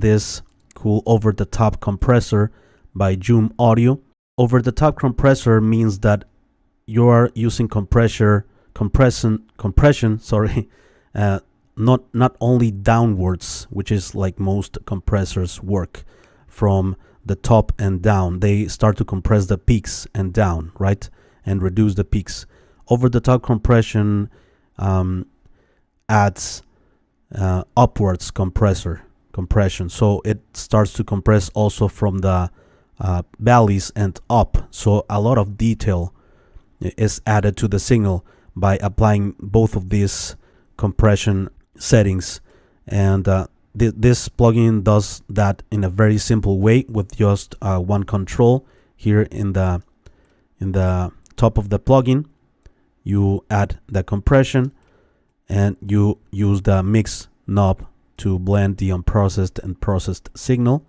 this cool over-the-top compressor by Zoom Audio. Over-the-top compressor means that you are using compression, not only downwards, which is like most compressors work from the top and down. They start to compress the peaks and down, right, and reduce the peaks. Over-the-top compression adds upwards compression, so it starts to compress also from the valleys and up. So a lot of detail is added to the signal by applying both of these compression settings, and this plugin does that in a very simple way with just one control. Here in the top of the plugin, you add the compression and you use the mix knob to blend the unprocessed and processed signal,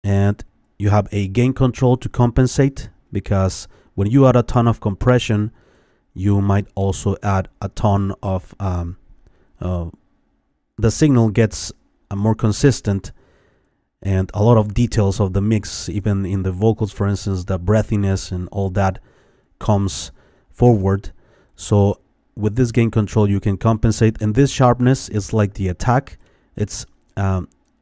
and you have a gain control to compensate, because when you add a ton of compression, you might also add a ton of the signal gets more consistent, and a lot of details of the mix, even in the vocals, for instance, the breathiness and all that comes forward. So with this gain control you can compensate, and this sharpness is like the attack. It's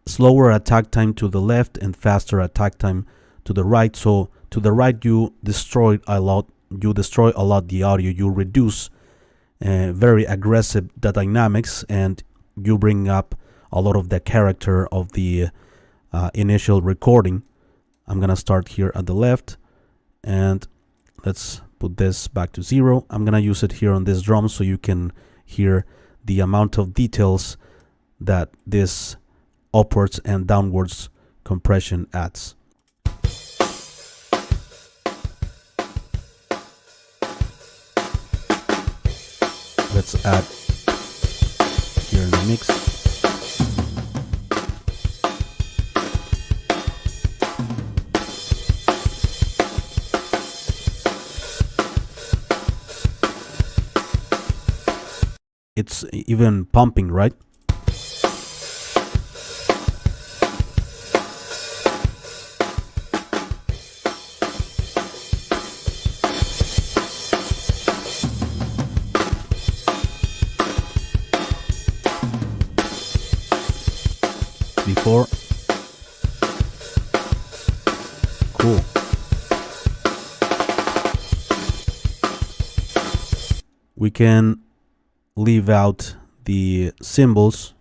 slower attack time to the left and faster attack time to the right. So to the right you destroy a lot the audio, you reduce very aggressive the dynamics, and you bring up a lot of the character of the initial recording. I'm gonna start here at the left, and let's put this back to 0. I'm gonna use it here on this drum so you can hear the amount of details that this upwards and downwards compression adds. Let's add here in the mix. It's even pumping, right? Before. Cool. We can leave out the cymbals.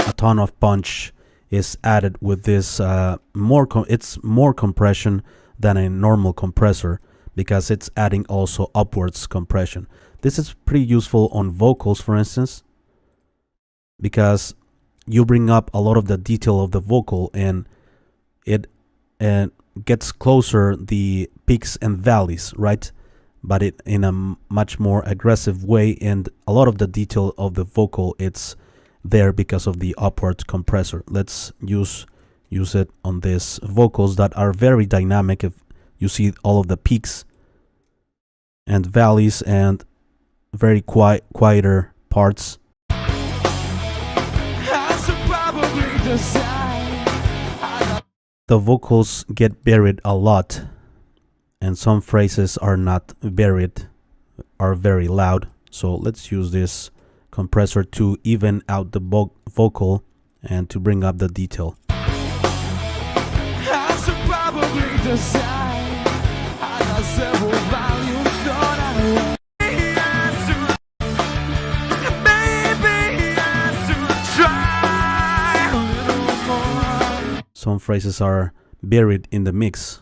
A ton of punch is added with this. It's more compression than a normal compressor, because it's adding also upwards compression. This is pretty useful on vocals, for instance, because you bring up a lot of the detail of the vocal, and it gets closer the peaks and valleys, right? But it in a much more aggressive way, and a lot of the detail of the vocal, it's there because of the upward compressor. Let's use it on these vocals that are very dynamic. If you see all of the peaks and valleys and very quieter parts. The vocals get buried a lot, and some phrases are not buried, are very loud. So let's use this compressor to even out the vocal and to bring up the detail. Some phrases are buried in the mix.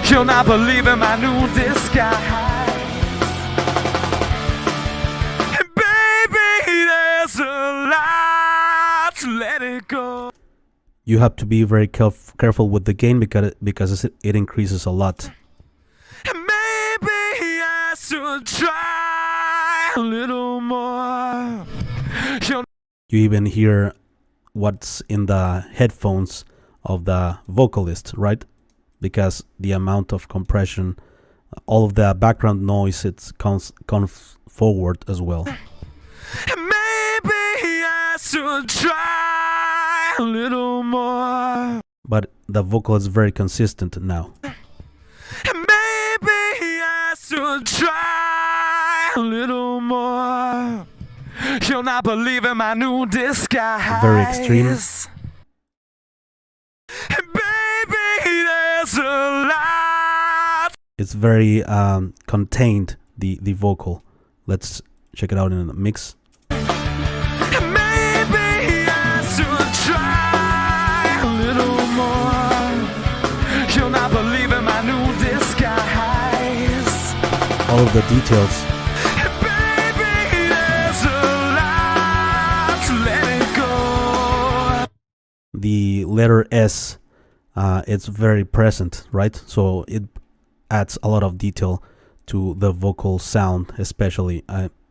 You'll not believe in my new disguise. And baby, there's a lot to let it go. You have to be very careful with the gain because it increases a lot. And maybe I should try a little more. You even hear what's in the headphones of the vocalist, right? Because the amount of compression, all of the background noise, it comes forward as well. Maybe I should try a little more. But the vocal is very consistent now. Maybe I should try a little more. You'll not believe in my new disguise. Very extreme. Baby, there's a lot. It's very contained, the vocal. Let's check it out in the mix. Maybe I should try a little more. You'll not believe in my new disguise. All of the details. Baby, there's a lot to let it go. The letter S, it's very present, right? So it adds a lot of detail to the vocal sound, especially.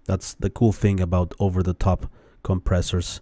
That's the cool thing about over-the-top compressors.